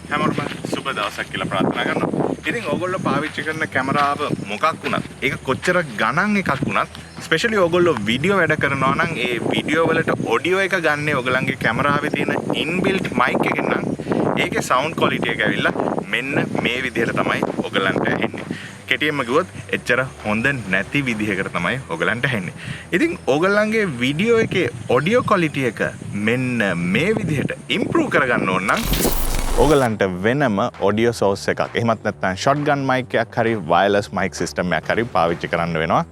හැමෝටම සුබ දවසක් කියලා ප්‍රාර්ථනා කරනවා. ඉතින් ඕගොල්ලෝ පාවිච්චි කරන කැමරාව මොකක් වුණත් ඒක කොච්චර ගණන් එකක් වුණත් ස්පෙෂලි ඕගොල්ලෝ වීඩියෝ වැඩ කරනවා නම් ඒ වීඩියෝ වලට ඔඩියෝ එක ගන්නේ ඕගලන්ගේ කැමරාවේ තියෙන ඉන්බිල්ට් මයික් එකෙන් නම් ඒකේ සවුන්ඩ් ක්වොලිටි එක ඇවිල්ලා මෙන්න මේ විදිහට තමයි ඕගලන්ට එන්නේ. කෙටියෙන්ම කිව්වොත් එච්චර හොඳ නැති විදිහකට තමයි ඕගලන්ට ඇහෙන්නේ. ඉතින් ඕගලන්ගේ වීඩියෝ එකේ ඔඩියෝ ක්වොලිටි එක මෙන්න මේ විදිහට ඉම්ප්‍රූව් කරගන්න ඕන නම් ඕගලන්ට වෙනම ඔඩියෝ සෝස් එකක් එහෙමත් නැත්නම් ෂොට්ගන් මයික් එකක් හරි වයර්ලස් මයික් සිස්ටම් එකක් හරි පාවිච්චි කරන්න වෙනවා.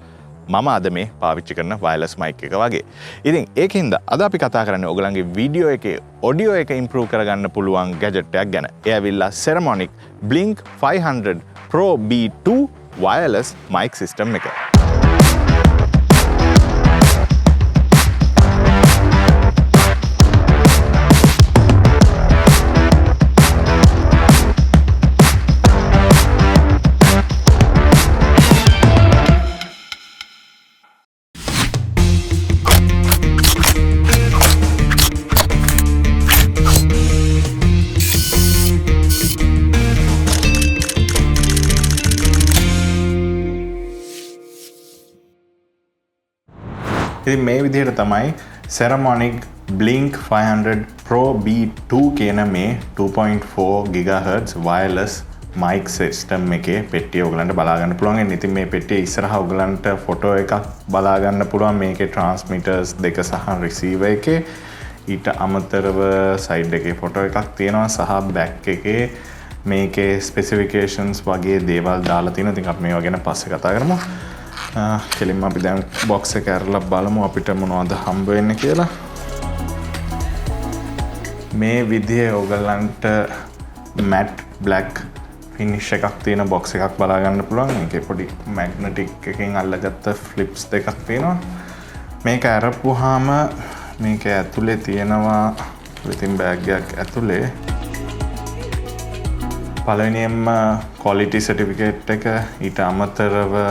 මම අද මේ පාවිච්චි කරන වයර්ලස් මයික් එක වගේ. ඉතින් ඒකින්ද අද අපි කතා කරන්නේ ඕගලන්ගේ වීඩියෝ එකේ ඔඩියෝ එක ඉම්ප්‍රූව් කරගන්න පුළුවන් ගැජට් එකක් ගැන. ඒ ඇවිල්ලා Saramonic Blink 500 Pro B2 wireless mic system එක. ඉතින් මේ විදිහට තමයි Saramonic Blink 500 Pro B2 කියන මේ 2.4 GHz wireless mic system එකේ පෙට්ටිය ඔයගලන්ට බලා ගන්න පුළුවන්. ඉතින් මේ පෙට්ටිය ඉස්සරහා ඔයගලන්ට ෆොටෝ එකක් බලා ගන්න පුළුවන්. මේකේ transmitters දෙක සහ receiver එකේ ඊට අමතරව side එකේ ෆොටෝ එකක් තියෙනවා සහ back එකේ මේකේ specifications වගේ දේවල් දාලා තියෙනවා. ඉතින් අපි මේවා ගැන පස්සේ කතා කරමු. කෙලින්ම අපි දැන් බොක්ස් එක අරලා බලමු අපිට මොනවද හම්බ වෙන්නේ කියලා. මේ විදිහේ ඔයගලන්ට matte black finish එකක් තියෙන බොක්ස් එකක් බලා ගන්න පුළුවන්. මේකේ පොඩි magnetic එකකින් අල්ලගත්ත flips දෙකක් තියෙනවා. මේක අරපුවාම මේක ඇතුලේ තියෙනවා ඉතින් බෑග් එකක් ඇතුලේ පළවෙනියෙන්ම quality certificate එක ඊට අමතරව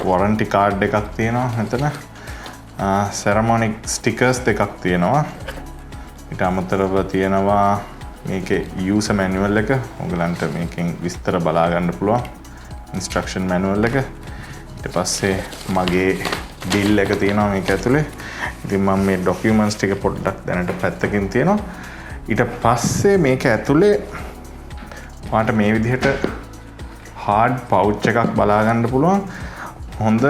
warranty card එකක් තියෙනවා මෙතන. Saramonic stickers දෙකක් තියෙනවා. ඊට අමතරව තියෙනවා මේකේ user manual එක. ඔයගලන්ට මේකෙන් විස්තර බලා ගන්න පුළුවන්. instruction manual එක. ඊට පස්සේ මගේ bill එක තියෙනවා මේක ඇතුලේ. ඉතින් මම මේ documents ටික පොඩ්ඩක් දැනට පැත්තකින් තියෙනවා. ඊට පස්සේ මේක ඇතුලේ ඔයාලට මේ විදිහට hard pouch එකක් බලා ගන්න පුළුවන්. හොඳ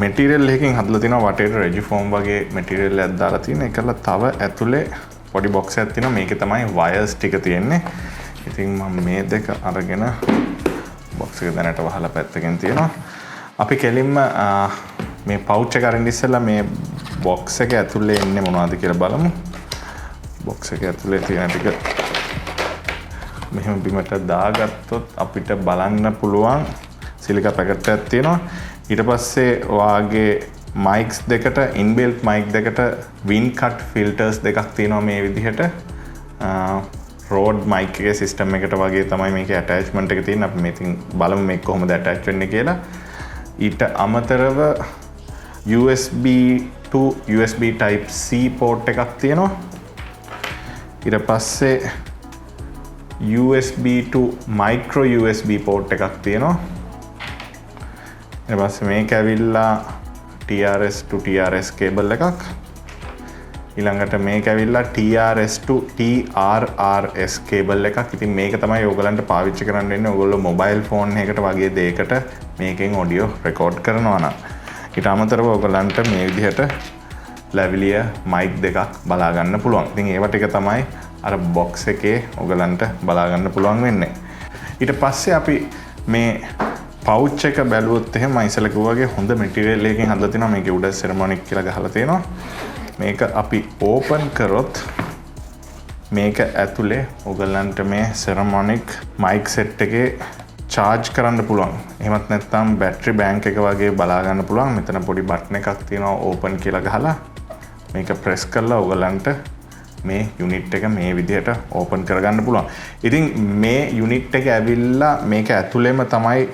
මෙටීරියල් එකකින් හදලා තිනවා වටේට රෙජි ෆෝම් වගේ මෙටීරියල් එකක් දාලා තියෙන. ඒකලා තව ඇතුලේ පොඩි බොක්ස් එකක් තියෙනවා. මේකේ තමයි වයර්ස් ටික තියෙන්නේ. ඉතින් මම මේ දෙක අරගෙන බොක්ස් එක දැනට වහලා පැත්තකින් තියෙනවා. අපි කෙලින්ම මේ පවුච් එක අරින්න ඉස්සෙල්ලා මේ බොක්ස් එක ඇතුලේ ඉන්නේ මොනවද කියලා බලමු. බොක්ස් එක ඇතුලේ තියෙන ටික මෙහෙම බිමට දාගත්තොත් අපිට බලන්න පුළුවන් සිලිකා පැකට් එකක් තියෙනවා. ඊට පස්සේ ඔයාගේ mics දෙකට inbuilt mic දෙකට wind cut filters දෙකක් තියෙනවා මේ විදිහට. Rode mic එකේ system එකට වගේ තමයි මේකේ attachment එක තියෙන්නේ. අපි මේකෙන් බලමු මේක කොහොමද attach වෙන්නේ කියලා. ඊට අමතරව USB to USB type C port එකක් තියෙනවා. ඊට පස්සේ USB to micro USB port එකක් තියෙනවා. ඊට පස්සේ මේක ඇවිල්ලා TRS to TRS cable එකක්. ඊළඟට මේක ඇවිල්ලා TRS to TRRS cable එකක්. ඉතින් මේක තමයි ඔයගලන්ට පාවිච්චි කරන්න වෙන්නේ. ඔයගොල්ලෝ mobile phone එකකට වගේ දෙයකට මේකෙන් audio record කරනවා නම්. ඊට අමතරව ඔයගලන්ට මේ විදිහට lavalier mic දෙකක් බලා ගන්න පුළුවන්. ඉතින් ඒව ටික තමයි අර box එකේ ඔයගලන්ට බලා ගන්න පුළුවන් වෙන්නේ. ඊට පස්සේ අපි මේ පවුච් එක බැලුවොත් එහෙම මම ඉස්සෙල්ලා කිව්වා වගේ හොඳ මෙටීරියල් එකකින් හදලා තියෙනවා. මේකේ උඩ Saramonic කියලා ගහලා තියෙනවා. මේක අපි ඕපන් කරොත් මේක ඇතුලේ ඔයගලන්ට මේ Saramonic mic set එකේ charge කරන්න පුළුවන්. එහෙමත් නැත්නම් battery bank එක වගේ බලා ගන්න පුළුවන්. මෙතන පොඩි බටන් එකක් තියෙනවා ඕපන් කියලා ගහලා මේක press කරලා ඔයගලන්ට මේ unit එක මේ විදිහට ඕපන් කරගන්න පුළුවන්. ඉතින් මේ unit එක ඇවිල්ලා මේක ඇතුලේම තමයි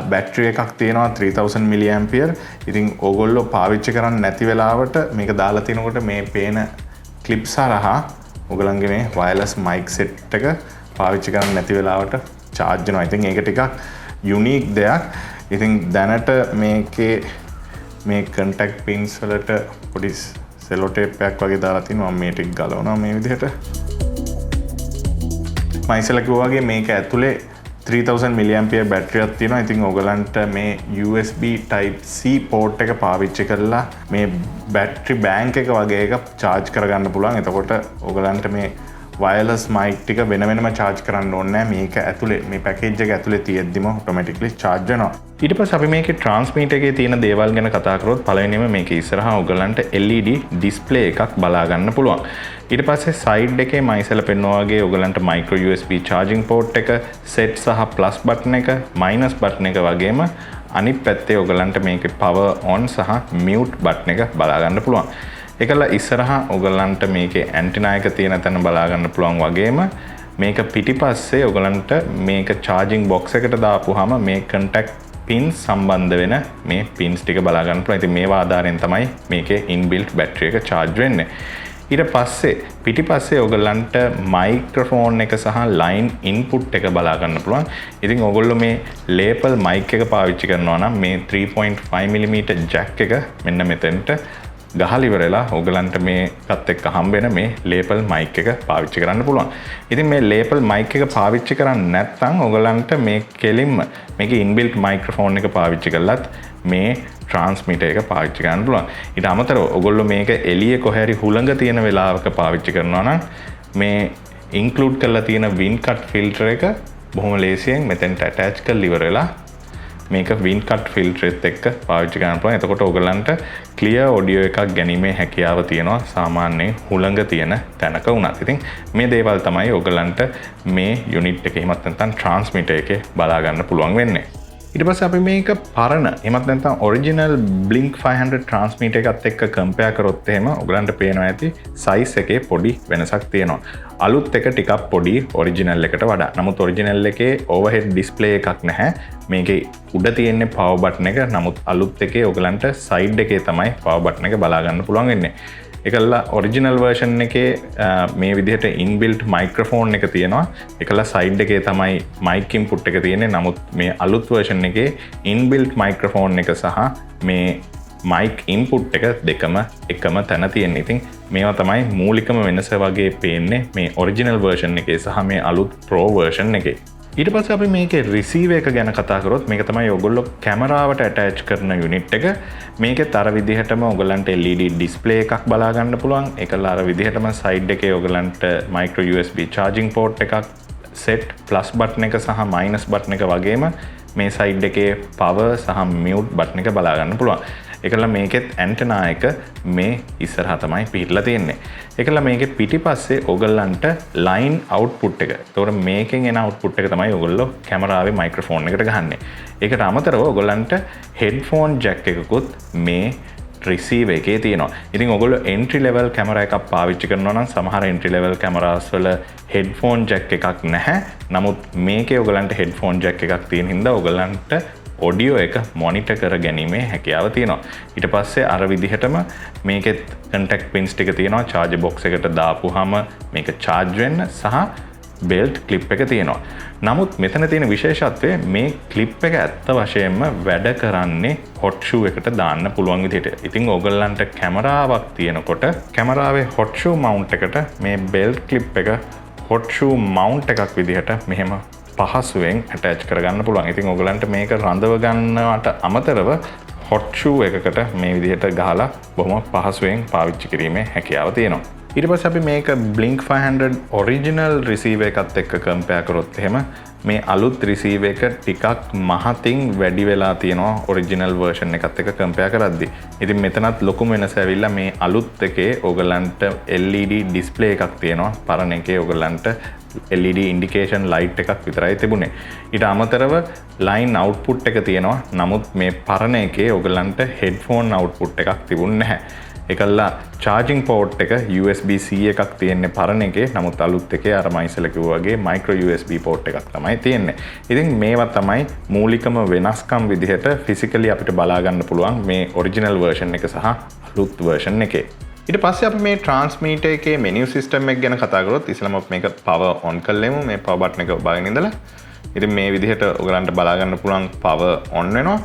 බැටරි එකක් තියෙනවා 3000 mAh. ඉතින් ඕගොල්ලෝ පාවිච්චි කරන්නේ නැති වෙලාවට මේක දාලා තිනකොට මේ පේන ක්ලිප්ස් හරහා ඔයගලන්ගේ මේ වයර්ලස් මයික් සෙට් එක පාවිච්චි කරන්න නැති වෙලාවට charge වෙනවා. ඉතින් ඒක ටිකක් unique දෙයක්. ඉතින් දැනට මේකේ මේ contact pins වලට පොඩි cello tape එකක් වගේ දාලා තිනවා. මම මේ ටික ගලවනවා මේ විදිහට. මම ඉස්සෙල්ලා කිව්වා වගේ මේක ඇතුලේ 3000 mAh බැටරියක් තියෙනවා. ඉතින් ඔයගලන්ට මේ USB type C port එක පාවිච්චි කරලා මේ බැටරි බැංක් එක වගේ එකක් charge කරගන්න පුළුවන්. එතකොට ඔයගලන්ට මේ wireless mic ටික වෙන වෙනම charge කරන්න ඕනේ නැහැ. මේක ඇතුලේ මේ package එක ඇතුලේ තියෙද්දිම automatically charge වෙනවා. ඊට පස්සේ අපි මේකේ transmitter එකේ තියෙන දේවල් ගැන කතා කරොත් පළවෙනිම මේකේ ඉස්සරහා ඔයගලන්ට LED display එකක් බලා ගන්න පුළුවන්. ඊට පස්සේ side එකේ මම ඉස්සෙල්ලා පෙන්වුවා වගේ ඔයගලන්ට micro USB charging port එක, set සහ plus button එක, minus button එක වගේම අනිත් පැත්තේ ඔයගලන්ට මේකේ power on සහ mute button එක බලා ගන්න පුළුවන්. ඒකලා ඉස්සරහා ඔයගලන්ට මේකේ ඇන්ටිනා එක තියෙන තැන බලා ගන්න පුළුවන් වගේම මේක පිටිපස්සේ ඔයගලන්ට මේක charging box එකට දාපුවාම මේ contact pins සම්බන්ධ වෙන මේ pins ටික බලා ගන්න පුළුවන්. ඉතින් මේවා ආධාරයෙන් තමයි මේකේ inbuilt battery එක charge වෙන්නේ. ඊට පස්සේ පිටිපස්සේ ඔයගලන්ට microphone එක සහ line input එක බලා ගන්න පුළුවන්. ඉතින් ඔයගොල්ලෝ මේ lapel mic එක පාවිච්චි කරනවා නම් මේ 3.5mm jack එක මෙන්න මෙතෙන්ට ගහලා ඉවරලා ඔයගලන්ට මේකත් එක්ක හම්බ වෙන මේ lapel mic එක පාවිච්චි කරන්න පුළුවන්. ඉතින් මේ lapel mic එක පාවිච්චි කරන්නේ නැත්නම් ඔයගලන්ට මේ කෙලින්ම මේකේ inbuilt microphone එක පාවිච්චි කළත් මේ transmitter එක පාවිච්චි කරන්න පුළුවන්. ඊට අමතරව ඔයගොල්ලෝ මේක එළියේ කොහේ හරි හුළඟ තියෙන වෙලාවක පාවිච්චි කරනවා නම් මේ include කරලා තියෙන wind cut filter එක බොහොම ලේසියෙන් මෙතෙන්ට attach කරලා ඉවරලා මේක wind cut filter එකත් එක්ක පාවිච්චි කරන්න පුළුවන්. එතකොට ඔයගලන්ට clear audio එකක් ගැනීමේ හැකියාව තියෙනවා සාමාන්‍යයෙන් හුළඟ තියෙන තැනක වුණත්. ඉතින් මේ දේවල් තමයි ඔයගලන්ට මේ unit එකේ හිමත් නැත්නම් transmitter එකේ බලා ගන්න පුළුවන් වෙන්නේ. ඊට පස්සේ අපි මේක පරණ එහෙමත් නැත්නම් original Blink 500 transmitter එකත් එක්ක compare කරොත් එහෙම ඔයගලන්ට පේනවා ඇති size එකේ පොඩි වෙනසක් තියෙනවා. අලුත් එක ටිකක් පොඩි original එකට වඩා. නමුත් original එකේ overhead display එකක් නැහැ. මේකේ උඩ තියෙන්නේ power button එක. නමුත් අලුත් එකේ ඔයගලන්ට side එකේ තමයි power button එක බලා ගන්න පුළුවන් වෙන්නේ. ඒකලා original version එකේ මේ විදිහට inbuilt microphone එක තියෙනවා. ඒකලා side එකේ තමයි mic input එක තියෙන්නේ. නමුත් මේ අලුත් version එකේ inbuilt microphone එක සහ මේ mic input එක දෙකම එකම තැන තියෙන. ඉතින් මේවා තමයි මූලිකම වෙනස වගේ පේන්නේ මේ original version එකේ සහ මේ අලුත් pro version එකේ. ඊට පස්සේ අපි මේකේ receiver එක ගැන කතා කරොත් මේක තමයි ඔයගොල්ලෝ කැමරාවට attach කරන unit එක. මේකෙත් අර විදිහටම ඔයගලන්ට LED display එකක් බලා ගන්න පුළුවන්. ඒකලා අර විදිහටම side එකේ ඔයගලන්ට micro USB charging port එකක්, set plus button එක සහ minus button එක වගේම මේ side එකේ power සහ mute button එක බලා ගන්න පුළුවන්. ඒකලා මේකෙත් ඇන්ටනා එක මේ ඉස්සරහා තමයි පිහිටලා තියෙන්නේ. ඒකලා මේකේ පිටිපස්සේ ඔයගලන්ට line output එක. ඒතකොට මේකෙන් එන output එක තමයි ඔයගොල්ලෝ කැමරාවේ microphone එකට ගහන්නේ. ඒකට අමතරව ඔයගලන්ට headphone jack එකකුත් මේ receiver එකේ තියෙනවා. ඉතින් ඔයගොල්ලෝ entry level camera එකක් පාවිච්චි කරනවා නම් සමහර entry level cameras වල headphone jack එකක් නැහැ. නමුත් මේකේ ඔයගලන්ට headphone jack එකක් තියෙන හින්දා ඔයගලන්ට audio එක monitor කර ගැනීමේ හැකියාව තියෙනවා. ඊට පස්සේ අර විදිහටම මේකෙත් contact pins ටික තියෙනවා. charger box එකට දාපුවාම මේක charge වෙන්න සහ belt clip එක තියෙනවා. නමුත් මෙතන තියෙන විශේෂත්වය මේ clip එක ඇත්ත වශයෙන්ම වැඩ කරන්නේ hot shoe එකට දාන්න පුළුවන් විදිහට. ඉතින් ඔයගලන්ට කැමරාවක් තියෙනකොට කැමරාවේ hot shoe mount එකට මේ belt clip එක hot shoe mount එකක් විදිහට මෙහෙම පහසුවෙන් attach කරගන්න පුළුවන්. ඉතින් ඔයගලන්ට මේක රඳව ගන්නවට අමතරව hot shoe එකකට මේ විදිහට ගහලා බොහොම පහසුවෙන් පාවිච්චි කිරීමේ හැකියාව තියෙනවා. ඊට පස්සේ අපි මේක Blink 500 original receiver එකත් එක්ක compare කරොත් එහෙම මේ අලුත් receiver එක ටිකක් මහතින් වැඩි වෙලා තියෙනවා original version එකත් එක්ක compare කරද්දී. ඉතින් මෙතනත් ලොකුම වෙනස ඇවිල්ලා මේ අලුත් එකේ ඔයගලන්ට LED display එකක් තියෙනවා. පරණ එකේ ඔයගලන්ට LED indication light එකක් විතරයි තිබුණේ. ඊට අමතරව line output එක තියෙනවා. නමුත් මේ පරණ එකේ ඔයගලන්ට headphone output එකක් තිබුණේ නැහැ. ඒකල්ලා charging port එක USB-C එකක් තියෙන්නේ පරණ එකේ. නමුත් අලුත් එකේ අර මම ඉස්සෙල්ලා කිව්වා වගේ micro USB port එකක් තමයි තියෙන්නේ. ඉතින් මේවා තමයි මූලිකම වෙනස්කම් විදිහට physically අපිට බලා ගන්න පුළුවන් මේ original version එක සහ අලුත් version එකේ. ඊට පස්සේ අපි මේ ට්‍රාන්ස්මීටර් එකේ මෙනු සිස්ටම් එක ගැන කතා කරොත් ඉස්සෙල්ලාම අපි මේක පවර් ඔන් කරලෙමු. මේ පවර් බටන් එක ඔබගෙන ඉඳලා. ඉතින් මේ විදිහට ඔයගලන්ට බලා ගන්න පුළුවන් පවර් ඔන් වෙනවා.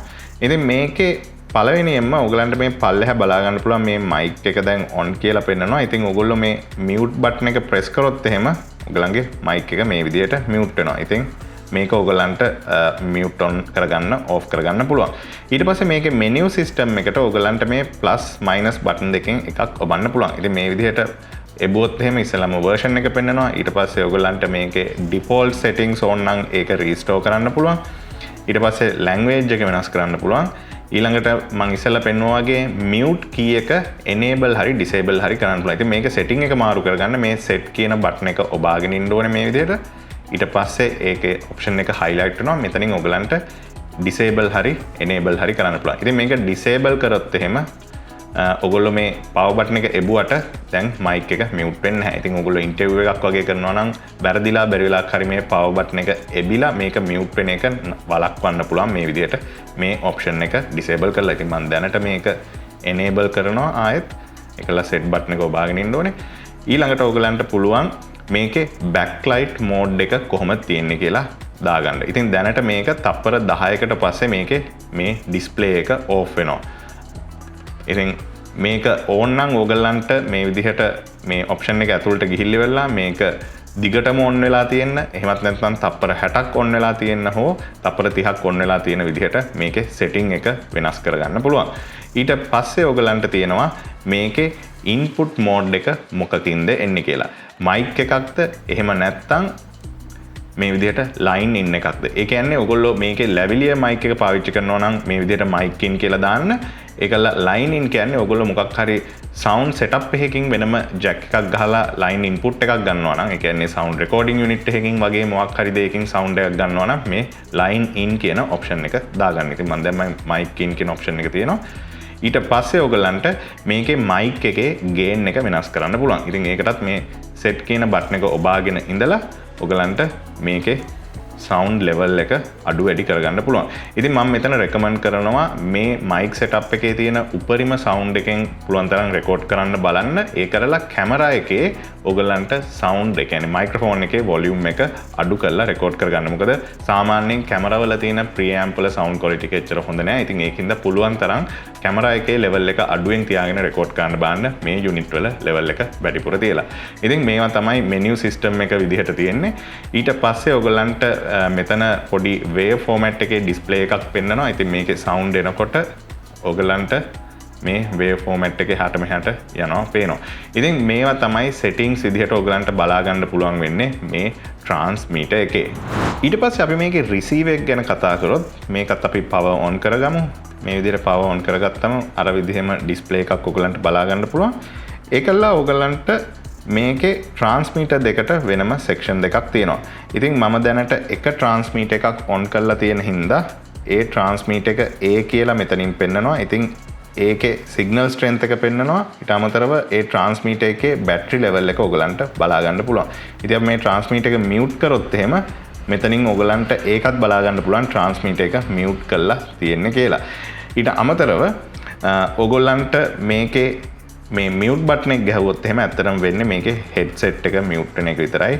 ඉතින් මේකේ පළවෙනියෙන්ම ඔයගලන්ට මේ පල්ලෙහා බලා ගන්න පුළුවන් මේ මයික් එක දැන් ඔන් කියලා පෙන්නනවා. ඉතින් ඔයගොල්ලෝ මේ මියුට් බටන් එක ප්‍රෙස් කරොත් එහෙම ඔයගලන්ගේ මයික් එක මේ විදිහට මියුට් වෙනවා. ඉතින් මේක ඔයගලන්ට මියුට් ඔන් කරගන්න ඕෆ් කරගන්න පුළුවන්. ඊට පස්සේ මේකේ මෙනු සිස්ටම් එකට ඔයගලන්ට මේ ප්ලස් මයිනස් බටන් දෙකෙන් එකක් ඔබන්න පුළුවන්. ඉතින් මේ විදිහට එබුවොත් එහෙම ඉස්සෙල්ලාම වර්ෂන් එක පෙන්නනවා. ඊට පස්සේ ඔයගලන්ට මේකේ ඩිෆෝල්ට් සෙටින්ග්ස් ඕන නම් ඒක රීස්ටෝර් කරන්න පුළුවන්. ඊට පස්සේ ලැන්ග්වේජ් එක වෙනස් කරන්න පුළුවන්. ඊළඟට මම ඉස්සෙල්ලා පෙන්නුවා වගේ මියුට් කී එක enable හරි disable හරි කරන්න පුළුවන්. ඉතින් මේක setting එක මාරු කරගන්න මේ set කියන බටන් එක ඔබාගෙන ඉන්න ඕනේ මේ විදිහට. ඊට පස්සේ ඒකේ option එක highlight වෙනවා. මෙතනින් ඔයගලන්ට disable හරි enable හරි කරන්න පුළුවන්. ඉතින් මේක disable කරොත් එහෙම ඔගොල්ලෝ මේ පවර් බටන් එක එබුවට දැන් මයික් එක මියුට් වෙන්නේ නැහැ. ඉතින් ඔගොල්ලෝ ඉන්ටර්විව් එකක් වගේ කරනවා නම් වැරදිලා බැරි වෙලාවක් හරි මේ පවර් බටන් එක එබිලා මේක මියුට් වෙන එක වළක්වන්න පුළුවන් මේ විදිහට මේ ඔප්ෂන් එක ඩිසේබල් කරලා. ඉතින් මම දැනට මේක enable කරනවා ආයෙත්. ඒකලා set බටන් එක ඔබාගෙන ඉන්න ඕනේ. ඊළඟට ඔයගලන්ට පුළුවන් මේකේ backlight mode එක කොහොමද තියෙන්නේ කියලා දාගන්න. ඉතින් දැනට මේක තප්පර 10කට පස්සේ මේකේ මේ display එක off වෙනවා. ඉතින් මේක ඕන් නම් ඕගලන්ට මේ විදිහට මේ ඔප්ෂන් එක ඇතුළට ගිහිල්ලි වෙලා මේක දිගටම ඔන් වෙලා තියෙන්න, එහෙමත් නැත්නම් තප්පර 60ක් ඔන් වෙලා තියෙන්න හෝ තප්පර 30ක් ඔන් වෙලා තියෙන විදිහට මේකේ setting එක වෙනස් කරගන්න පුළුවන්. ඊට පස්සේ ඕගලන්ට තියෙනවා මේකේ input mode එක මොකකින්ද එන්නේ කියලා. mic එකක්ද එහෙම නැත්නම් මේ විදිහට line in එකක්ද. ඒ කියන්නේ ඔයගොල්ලෝ මේකේ ලැබිලිය mic එක පාවිච්චි කරනවා නම් මේ විදිහට mic in කියලා දාන්න. ඒකල line in කියන්නේ ඔයගොල්ලෝ මොකක් හරි sound setup එකකින් වෙනම jack එකක් ගහලා line input එකක් ගන්නවා නම්, ඒ කියන්නේ sound recording unit එකකින් වගේ මොකක් හරි දෙයකින් sound එකක් ගන්නවා නම් මේ line in කියන option එක දාගන්න. ඉතින් මම දැන් mic in කියන option එක තියෙනවා. ඊට පස්සේ ඔයගලන්ට මේකේ mic එකේ gain එක වෙනස් කරන්න පුළුවන්. ඉතින් ඒකටත් මේ set කියන බටන් එක ඔබාගෙන ඉඳලා ඔයගලන්ට මේකේ sound level එක අඩු වැඩි කරගන්න පුළුවන්. ඉතින් මම මෙතන recommend කරනවා මේ mic setup එකේ තියෙන උපරිම sound එකෙන් පුළුවන් තරම් record කරන්න බලන්න. ඒ කරලා camera එකේ ඔයගලන්ට sound එක يعني microphone එකේ volume එක අඩු කරලා record කරගන්න. මොකද සාමාන්‍යයෙන් camera වල තියෙන preamp වල sound quality එක එච්චර හොඳ නෑ. ඉතින් ඒකින්ද පුළුවන් තරම් camera එකේ level එක අඩුවෙන් තියාගෙන record කරන්න බලන්න මේ unit වල level එක වැඩිපුර තියලා. ඉතින් මේවා තමයි menu system එක විදිහට තියෙන්නේ. ඊට පස්සේ ඔයගලන්ට මෙතන පොඩි wave format එකේ display එකක් පෙන්නනවා. ඉතින් මේකේ sound එනකොට ඔයගලන්ට මේ wave format එකේ හැට මෙහාට යනවා පේනවා. ඉතින් මේවා තමයි settings විදිහට ඔයගලන්ට බලා ගන්න පුළුවන් වෙන්නේ මේ transmitter එකේ. ඊට පස්සේ අපි මේකේ receiver එක ගැන කතා කරොත් මේකත් අපි power on කරගමු. මේ විදිහට power on කරගත්තම අර විදිහෙම display එකක් ඔයගලන්ට බලා ගන්න පුළුවන්. ඒකලා ඔයගලන්ට මේකේ ට්‍රාන්ස්මීටර් දෙකට වෙනම සෙක්ෂන් දෙකක් තියෙනවා. ඉතින් මම දැනට එක ට්‍රාන්ස්මීටර් එකක් ඔන් කරලා තියෙන හින්දා ඒ ට්‍රාන්ස්මීටර් එක A කියලා මෙතනින් පෙන්නනවා. ඉතින් ඒකේ සිග්නල් ස්ට්‍රෙන්ත් එක පෙන්නනවා. ඊට අමතරව ඒ ට්‍රාන්ස්මීටර් එකේ බැටරි ලෙවල් එක ඔයගලන්ට බලා ගන්න පුළුවන්. ඉතින් අපි මේ ට්‍රාන්ස්මීටර් එක මියුට් කරොත් එහෙම මෙතනින් ඔයගලන්ට ඒකත් බලා ගන්න පුළුවන් ට්‍රාන්ස්මීටර් එක මියුට් කරලා තියෙන්නේ කියලා. ඊට අමතරව ඔයගලන්ට මේකේ මේ මියුට් බටන් එක ගැහුවොත් එහෙම ඇත්තටම වෙන්නේ මේකේ හෙඩ්සෙට් එක මියුට් වෙන එක විතරයි.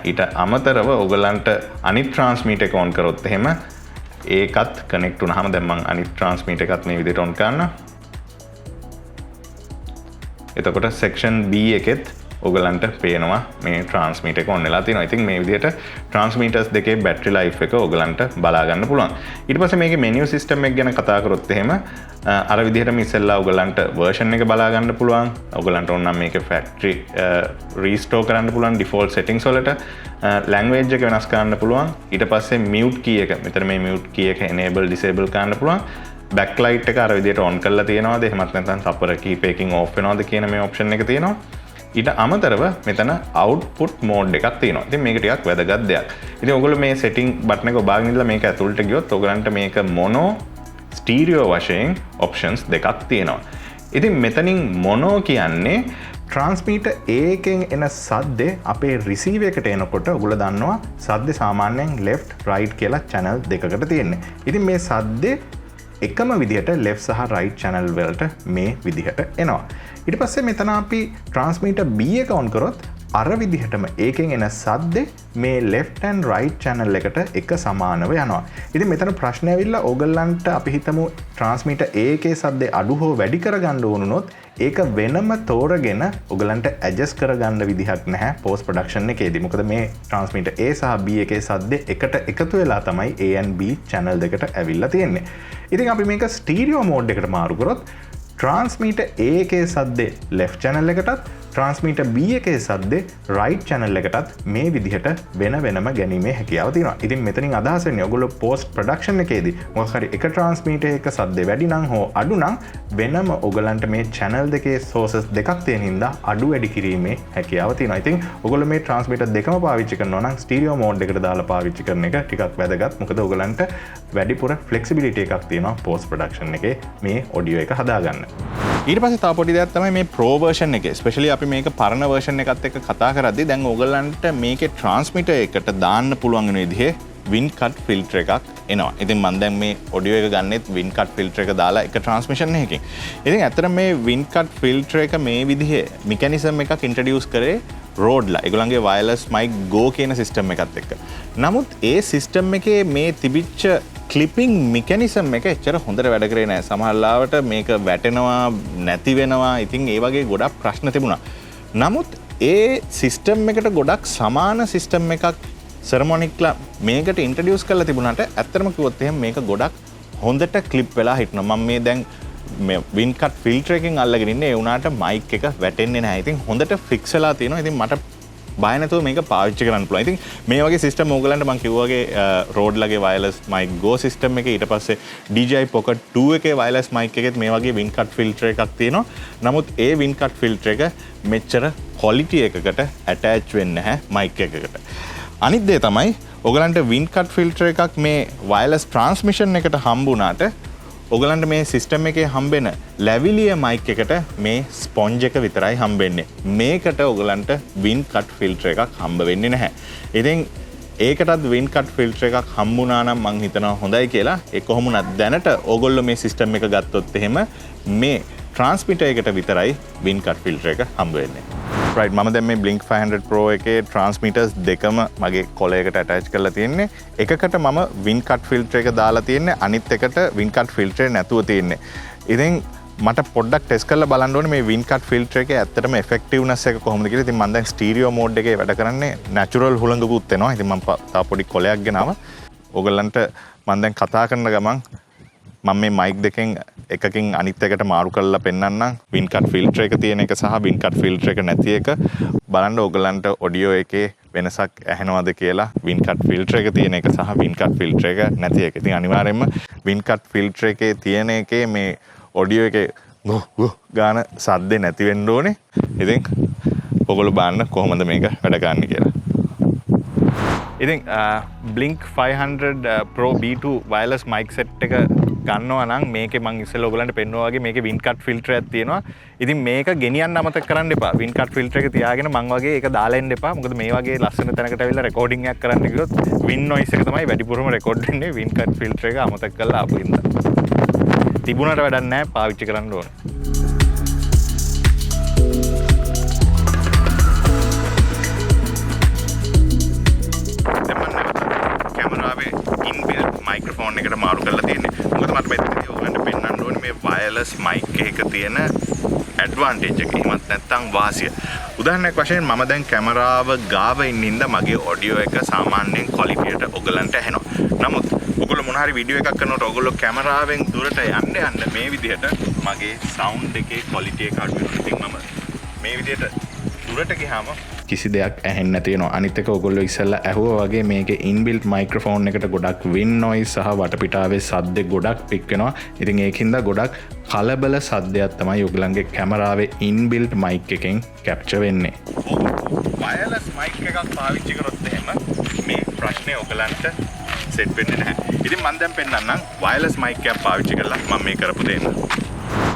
ඊට අමතරව ඔයගලන්ට අනිත් ට්‍රාන්ස්මීටර් එක ඔන් කරොත් එහෙම ඒකත් කනෙක්ට් වුණාම දැන් මම අනිත් ට්‍රාන්ස්මීටර් එකත් මේ විදිහට ඔන් කරනවා. එතකොට සෙක්ෂන් B එකෙත් ඔයගලන්ට පේනවා මේ ට්‍රාන්ස්මීටර් එක ඔන් වෙලා තියෙනවා. ඉතින් මේ විදිහට ට්‍රාන්ස්මීටර්ස් දෙකේ බැටරි ලයිෆ් එක ඔයගලන්ට බලා ගන්න පුළුවන්. ඊට පස්සේ මේකේ මෙනු සිස්ටම් එක ගැන කතා කරොත් එහෙම අර විදිහටම ඉස්සෙල්ලා ඔයගලන්ට වර්ෂන් එක බලා ගන්න පුළුවන්. ඔයගලන්ට ඕන නම් මේකේ ෆැක්ටරි රීස්ටෝර් කරන්න පුළුවන් ඩිෆෝල්ට් සෙටින්ග්ස් වලට. ලැන්ග්වේජ් එක වෙනස් කරන්න පුළුවන්. ඊට පස්සේ මියුට් කී එක මෙතන මේ මියුට් කී එක enable disable කරන්න පුළුවන්. backlight එක අර විදිහට on කරලා තියෙනවද එහෙමත් නැත්නම් තප්පර කීපයකින් off වෙනවද කියන මේ option එක තියෙනවා. ඊට අමතරව මෙතන output mode එකක් තියෙනවා. ඉතින් මේක ටිකක් වැදගත් දෙයක්. ඉතින් ඔයගොල්ලෝ මේ setting button එක ඔබාගෙන ඉඳලා මේක ඇතුළට ගියොත් ඔයගලන්ට මේක mono stereo වශයෙන් options දෙකක් තියෙනවා. ඉතින් මෙතනින් mono කියන්නේ transmitter A එකෙන් එන සද්දේ අපේ receiver එකට එනකොට ඔයගොල්ලෝ දන්නවා සද්දේ සාමාන්‍යයෙන් left right කියලා channel දෙකකට තියෙන්නේ. ඉතින් මේ සද්දේ එකම විදිහට left සහ right channel වලට මේ විදිහට එනවා. ඊට පස්සේ මෙතන අපි ට්‍රාන්ස්මීටර් B එක ඔන් කරොත් අර විදිහටම ඒකෙන් එන සද්දේ මේ left and right channel එකට එක සමානව යනවා. ඉතින් මෙතන ප්‍රශ්නේ ඇවිල්ලා ඕගොල්ලන්ට අපි හිතමු ට්‍රාන්ස්මීටර් A එකේ සද්දේ අඩු හෝ වැඩි කරගන්න ඕනුනොත් ඒක වෙනම තෝරගෙන ඔයගලන්ට ඇඩ්ජස්ට් කරගන්න විදිහක් නැහැ පෝස්ට් ප්‍රොඩක්ෂන් එකේදී. මොකද මේ ට්‍රාන්ස්මීටර් A සහ B එකේ සද්දේ එකට එකතු වෙලා තමයි A and B channel දෙකට ඇවිල්ලා තියෙන්නේ. ඉතින් අපි මේක ස්ටීරියෝ මෝඩ් එකට මාරු කරොත් ට්‍රාන්ස්මීටර් A එකේ සද්දේ left channel එකටත් ට්‍රාන්ස්මීටර් B එකේ සද්දේ right channel එකටත් මේ විදිහට වෙන වෙනම ගැනීමේ හැකියාව තියෙනවා. ඉතින් මෙතනින් අදහස් වෙන්නේ ඔයගොල්ලෝ post production එකේදී මොකක් හරි එක ට්‍රාන්ස්මීටර් එක සද්දේ වැඩි නම් හෝ අඩු නම් වෙනම ඔයගලන්ට මේ channel දෙකේ sources දෙකක් තියෙන හින්දා අඩු වැඩි කිරීමේ හැකියාව තියෙනවා. ඉතින් ඔයගොල්ලෝ මේ ට්‍රාන්ස්මීටර් දෙකම පාවිච්චි කරනවා නම් ස්ටීරියෝ මෝඩ් එකට දාලා පාවිච්චි කරන එක ටිකක් වැදගත්. මොකද ඔයගලන්ට වැඩිපුර flexibility එකක් තියෙනවා post production එකේ මේ audio එක හදාගන්න. ඊට පස්සේ තව පොඩි දෙයක් තමයි මේ pro version එකේ especially අපි මේක පරණ version එකත් එක්ක කතා කරද්දී දැන් ඕගොල්ලන්ට මේකේ transmitter එකට දාන්න පුළුවන් වෙන විදිහේ wind cut filter එකක් එනවා. ඉතින් මම දැන් මේ audio එක ගන්නෙත් wind cut filter එක දාලා එක transmission එකකින්. ඉතින් ඇත්තට මේ wind cut filter එක මේ විදිහේ mechanism එකක් introduce කරේ Rodeලා. ඒගොල්ලන්ගේ wireless mic go කියන system එකත් එක්ක. නමුත් ඒ system එකේ මේ තිබිච්ච ක්ලිපිං මෙකැනිසම් එක එච්චර හොඳට වැඩ කරේ නැහැ. සමහර ලාවට මේක වැටෙනවා නැති වෙනවා. ඉතින් ඒ වගේ ගොඩක් ප්‍රශ්න තිබුණා. නමුත් ඒ සිස්ටම් එකට ගොඩක් සමාන සිස්ටම් එකක් සරමොනික්ලා මේකට ඉන්ට්‍රොඩියුස් කරලා තිබුණාට ඇත්තටම කිව්වොත් එහෙනම් මේක ගොඩක් හොඳට ක්ලිප් වෙලා හිටිනවා. මම මේ දැන් මේ wind cut filter එකෙන් අල්ලගෙන ඉන්නේ. ඒ වුණාට mic එක වැටෙන්නේ නැහැ. ඉතින් හොඳට ෆික්ස් වෙලා තියෙනවා. ඉතින් මට බය නැතුව මේක පාවිච්චි කරන්න පුළුවන්. ඉතින් මේ වගේ සිස්ටම් ඕගලන්ට මම කිව්වා වගේ Rodeලාගේ wireless mic go system එකේ ඊට පස්සේ DJI Pocket 2 එකේ wireless mic එකෙත් මේ වගේ wind cut filter එකක් තියෙනවා. නමුත් ඒ wind cut filter එක මෙච්චර quality එකකට attach වෙන්නේ නැහැ mic එකකට. අනිත් දේ තමයි ඕගලන්ට wind cut filter එකක් මේ wireless transmission එකට හම්බුණාට ඔගලන්ට මේ සිස්ටම් එකේ හම්බෙන ලැවිලිය මයික් එකට මේ ස්පොන්ජ් එක විතරයි හම්බෙන්නේ. මේකට ඔගලන්ට wind cut filter එකක් හම්බ වෙන්නේ නැහැ. ඉතින් ඒකටත් wind cut filter එකක් හම්බුණා නම් මං හිතනවා හොඳයි කියලා. ඒ කොහොම වුණත් දැනට ඕගොල්ලෝ මේ සිස්ටම් එක ගත්තොත් එහෙම මේ ට්‍රාන්ස්මිටර් එකට විතරයි wind cut filter එක හම්බ වෙන්නේ. right මම දැන් මේ Blink 500 Pro එකේ transmitters දෙකම මගේ කොලයකට attach කරලා තියෙන්නේ. එකකට මම wind cut filter එක දාලා තියෙන්නේ. අනිත් එකට wind cut filter නැතුව තියෙන්නේ. ඉතින් මට පොඩ්ඩක් ටෙස්ට් කරලා බලන්න ඕනේ මේ wind cut filter එකේ ඇත්තටම effectiveness එක කොහොමද කියලා. ඉතින් මම දැන් stereo mode එකේ වැඩ කරන්නේ natural හුළඟකුත් එනවා. ඉතින් මම තව පොඩි කොලයක් ගෙනාවා. ඕගලන්ට මම දැන් කතා කරන ගමන් මම මේ mic දෙකෙන් එකකින් අනිත් එකට මාරු කරලා පෙන්නන්නම්. wind cut filter එක තියෙන එක සහ wind cut filter එක නැති එක බලන්න ඕගලන්ට audio එකේ වෙනසක් ඇහෙනවද කියලා. wind cut filter එක තියෙන එක සහ wind cut filter එක නැති එක. ඉතින් අනිවාර්යයෙන්ම wind cut filter එකේ තියෙන එකේ මේ audio එකේ ගාන සද්දේ නැති වෙන්න ඕනේ. ඉතින් ඔයගොල්ලෝ බලන්න කොහොමද මේක වැඩ ගන්න කියලා. ඉතින් Blink 500 Pro B2 wireless mic set එක ගන්නවා නම් මේකේ මම ඉස්සෙල්ලා ඔයගලන්ට පෙන්නුවා වගේ මේකේ wind cut filter එකක් තියෙනවා. ඉතින් මේක ගෙනියන්න අමතක කරන්න එපා. wind cut filter එක තියාගෙන මම වගේ ඒක දාලා එන්න එපා. මොකද මේ වගේ ලස්සන තැනකට ඇවිල්ලා රෙකෝඩින් එකක් කරන්න ගියොත් wind noise එක තමයි වැඩිපුරම රෙකෝඩ් වෙන්නේ. wind cut filter එක අමතක කරලා ආපු හින්දා. තිබුණාට වැඩක් නැහැ, පාවිච්චි කරන්න ඕනේ. මයික්‍රොෆෝන් එකට මාරු කරලා තියෙන්නේ. මොකද මට මෙතනදී ඔයගලන්ට පෙන්වන්න ඕනේ මේ වයර්ලස් මයික් එකක තියෙන ඇඩ්වාන්ටේජ් එක. එහෙමත් නැත්නම් වාසිය. උදාහරණයක් වශයෙන් මම දැන් කැමරාව ගාව ඉන්න ඉඳලා මගේ ඔඩියෝ එක සාමාන්‍යයෙන් ක්වොලිටියට ඔයගලන්ට ඇහෙනවා. නමුත් ඔයගොල්ලෝ මොන හරි වීඩියෝ එකක් කරනකොට ඔයගොල්ලෝ කැමරාවෙන් දුරට යන්න මේ විදිහට මගේ සවුන්ඩ් එකේ ක්වොලිටි එක අඩු වෙනවා. ඉතින් මම මේ විදිහට දුරට ගියාම කිසි දෙයක් ඇහෙන්නේ නැති වෙනවා. අනිත් එක ඔයගොල්ලෝ ඉස්සෙල්ලා ඇහුවා වගේ මේකේ ඉන්බිල්ට් මයික්‍රොෆෝන් එකට ගොඩක් wind noise සහ වටපිටාවේ සද්ද ගොඩක් පික් වෙනවා. ඉතින් ඒකින්ද ගොඩක් කලබල සද්දයක් තමයි ඔයගලන්ගේ කැමරාවේ ඉන්බිල්ට් මයික් එකෙන් කැප්චර් වෙන්නේ. වයර්ලස් මයික් එකක් පාවිච්චි කරොත් එහෙම මේ ප්‍රශ්නේ ඔයගලන්ට සෙට් වෙන්නේ නැහැ. ඉතින් මම දැන් පෙන්නන්නම් වයර්ලස් මයික් එකක් පාවිච්චි කරලා මම මේ කරපු දේ.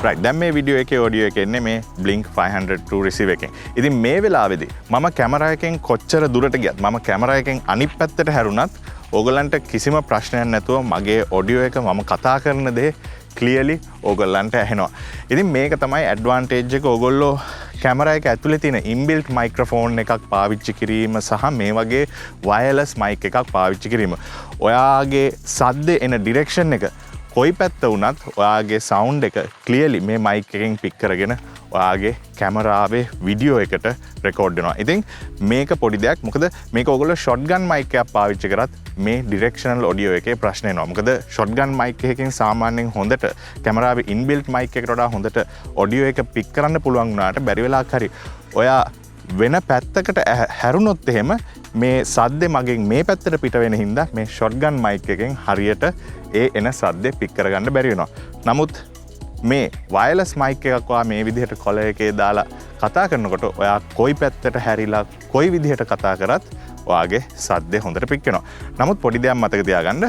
right දැන් මේ වීඩියෝ එකේ ඔඩියෝ එකේ එන්නේ මේ Blink 500 Pro receiver එකෙන්. ඉතින් මේ වෙලාවේදී මම කැමරා එකෙන් කොච්චර දුරට ගියත් මම කැමරා එකෙන් අනිත් පැත්තට හැරුණත් ඕගලන්ට කිසිම ප්‍රශ්නයක් නැතුව මගේ ඔඩියෝ එක මම කතා කරන දේ ක්ලියර්ලි ඕගොල්ලන්ට ඇහෙනවා. ඉතින් මේක තමයි ඇඩ්වාන්ටේජ් එක. ඕගොල්ලෝ කැමරා එක ඇතුලේ තියෙන ඉන්බිල්ට් මයික්‍රොෆෝන් එකක් පාවිච්චි කිරීම සහ මේ වගේ වයර්ලස් මයික් එකක් පාවිච්චි කිරීම. ඔයාගේ සද්දේ එන ඩිරෙක්ෂන් එක කොයි පැත්ත වුණත් ඔයාගේ සවුන්ඩ් එක ක්ලියර්ලි මේ මයික් එකෙන් පික් කරගෙන ඔයාගේ කැමරාවේ විඩියෝ එකට රෙකෝඩ් වෙනවා. ඉතින් මේක පොඩි දෙයක්. මොකද මේක ඔයගොල්ලෝ ෂොට්ගන් මයික් එකක් පාවිච්චි කරත් මේ ඩිරෙක්ෂනල් ඔඩියෝ එකේ ප්‍රශ්න එනවා. මොකද ෂොට්ගන් මයික් එකකින් සාමාන්‍යයෙන් හොඳට කැමරාවේ ඉන්බිල්ට් මයික් එකට වඩා හොඳට ඔඩියෝ එක පික් කරන්න පුළුවන් වුණාට බැරි වෙලාවක් හරි ඔයා වෙන පැත්තකට හැරුණොත් එහෙම මේ සද්දේ මගෙන් මේ පැත්තට පිට වෙන හින්දා මේ ෂොට්ගන් මයික් එකෙන් හරියට ඒ එන සද්දේ පික් කරගන්න බැරි වෙනවා. නමුත් මේ වයර්ලස් මයික් එකක් ඔයා මේ විදිහට කොළ එකේ දාලා කතා කරනකොට ඔයා කොයි පැත්තට හැරිලා කොයි විදිහට කතා කරත් ඔයාගේ සද්දේ හොඳට පික් වෙනවා. නමුත් පොඩි දෙයක් මතක තියාගන්න.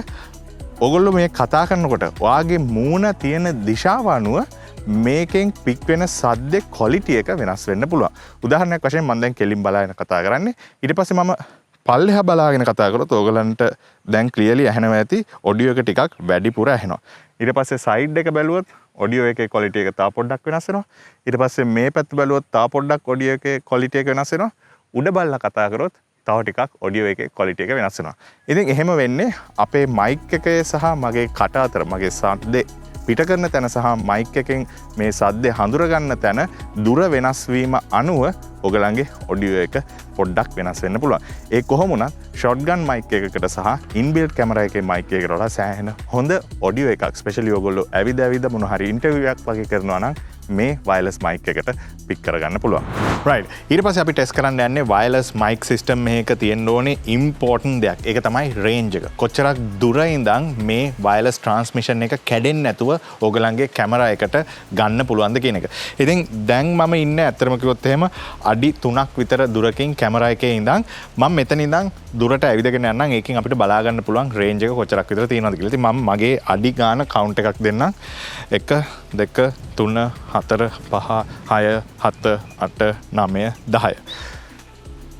ඔයගොල්ලෝ මේ කතා කරනකොට ඔයාගේ මූණ තියෙන දිශාව අනුව මේකෙන් පික් වෙන සද්දේ ක්වොලිටි එක වෙනස් වෙන්න පුළුවන්. උදාහරණයක් වශයෙන් මම දැන් කෙලින් බලාගෙන කතා කරන්නේ. ඊට පස්සේ මම පල්ලෙහා බලාගෙන කතා කරොත් ඕගලන්ට දැන් ක්ලියර්ලි ඇහෙනවා ඇති ඔඩියෝ එක ටිකක් වැඩිපුර ඇහෙනවා. ඊට පස්සේ සයිඩ් එක බැලුවොත් ඔඩියෝ එකේ ක්වොලිටි එක තා පොඩ්ඩක් වෙනස් වෙනවා. ඊට පස්සේ මේ පැත්ත බැලුවොත් තා පොඩ්ඩක් ඔඩියෝ එකේ ක්වොලිටි එක වෙනස් වෙනවා. උඩ බලලා කතා කරොත් තව ටිකක් ඔඩියෝ එකේ ක්වොලිටි එක වෙනස් වෙනවා. ඉතින් එහෙම වෙන්නේ අපේ මයික් එකේ සහ මගේ කට අතර මගේ සද්දේ පිට කරන තැන සහ මයික් එකෙන් මේ සද්දේ හඳුර ගන්න තැන දුර වෙනස් වීම අනුව ඔයගලන්ගේ ඔඩියෝ එක පොඩ්ඩක් වෙනස් වෙන්න පුළුවන්. ඒ කොහොම වුණත් ෂොට්ගන් මයික් එකකට සහ ඉන්බිල්ට් කැමරා එකේ මයික් එකකට වඩා සෑහෙන හොඳ ඔඩියෝ එකක් ස්පෙෂලි ඔයගොල්ලෝ ඇවිද මොන හරි ඉන්ටර්විව් එකක් වගේ කරනවා නම් මේ වයර්ලස් මයික් එකට පික් කරගන්න පුළුවන්. රයිට්. ඊට පස්සේ අපි ටෙස්ට් කරන්න යන්නේ වයර්ලස් මයික් සිස්ටම් එකක තියෙන්න ඕනේ ඉම්පෝටන්ට් දෙයක්. ඒක තමයි රේන්ජ් එක. කොච්චරක් දුර ඉඳන් මේ වයර්ලස් ට්‍රාන්ස්මිෂන් එක කැඩෙන්නේ නැතුව ඕගලන්ගේ කැමරා එකට ගන්න පුළුවන්ද කියන එක. ඉතින් දැන් මම ඉන්නේ ඇත්තටම කිව්වොත් එහෙම අඩි 3ක් විතර දුරකින් කැමරා එකේ ඉඳන් මම මෙතන ඉඳන් දුරට ඇවිදගෙන යන්නම්. ඒකෙන් අපිට බලා ගන්න පුළුවන් රේන්ජ් එක කොච්චරක් විතර තියෙනවද කියලා. ඉතින් මම මගේ අඩි ගාන කවුන්ට් එකක් දෙන්නම්. 1 2 3 4 5 6 7 8 9 10.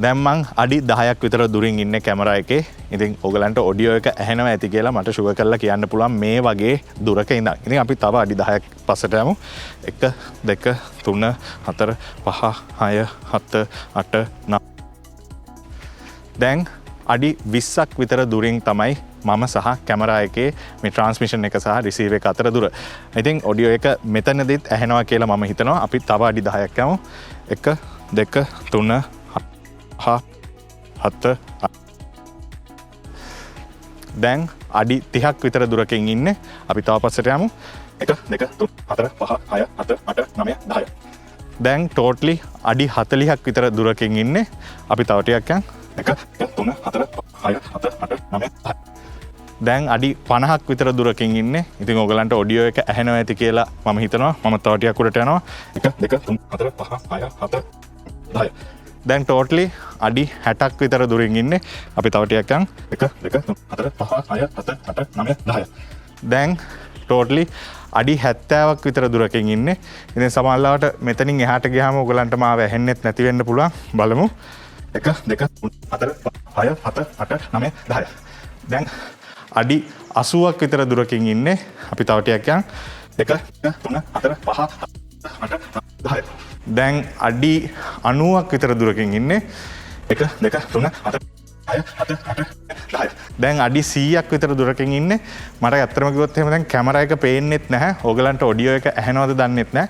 දැන් මං අඩි 10ක් විතර දුරින් ඉන්නේ කැමරා එකේ. ඉතින් ඔයගලන්ට ඔඩියෝ එක ඇහෙනවා ඇති කියලා මට ෂුවර් කරලා කියන්න පුළුවන් මේ වගේ දුරක ඉඳන්. ඉතින් අපි තව අඩි 10ක් පස්සට යමු. 1 2 3 4 5 6 7 8 9. දැන් අඩි 20ක් විතර දුරින් තමයි මම සහ කැමරා එකේ මේ ට්‍රාන්ස්මිෂන් එක සහ රිසීව් එක අතර දුර. ඉතින් ඔඩියෝ එක මෙතනදිත් ඇහෙනවා කියලා මම හිතනවා. අපි තව අඩි 10ක් යමු. 1 2 3 7 දැන් අඩි 30ක් විතර දුරකින් ඉන්නේ. අපි තව පස්සට යමු. 1 2 3 4 5 6 7 8 9 10. දැන් ටෝටලි අඩි 40ක් විතර දුරකින් ඉන්නේ. අපි තව ටිකක් යන් 1 2 3 4 5 6 7 8 9 10. දැන් අඩි 50ක් විතර දුරකින් ඉන්නේ. ඉතින් ඔයගලන්ට ඔඩියෝ එක ඇහෙනවා ඇති කියලා මම හිතනවා. මම තව ටිකක් උඩට යනවා. 1 2 3 4 5 6 7 10. දැන් ටෝටලි අඩි 60ක් විතර දුරින් ඉන්නේ. අපි තව ටිකක් යන් 1 2 3 4 5 6 7 8 9 10. දැන් ටෝටලි අඩි 70ක් විතර දුරකින් ඉන්නේ. ඉතින් සමහරවිට මෙතනින් එහාට ගියාම ඔයගලන්ට මාව ඇහෙන්නෙත් නැති වෙන්න පුළුවන්. බලමු. 1 2 3 4 5 7 8 9 10. දැන් අඩි 80ක් විතර දුරකින් ඉන්නේ. අපි තව ටිකක් යන් 1 3 4 5 8 10. දැන් අඩි 90ක් විතර දුරකින් ඉන්නේ. 1 2 3 4 5 7 8 10. දැන් අඩි 100ක් විතර දුරකින් ඉන්නේ. මට ඇත්තටම කිව්වොත් එහෙම දැන් කැමරා එක පේන්නෙත් නැහැ. ඕගලන්ට ඔඩියෝ එක ඇහෙනවද දන්නෙත් නැහැ.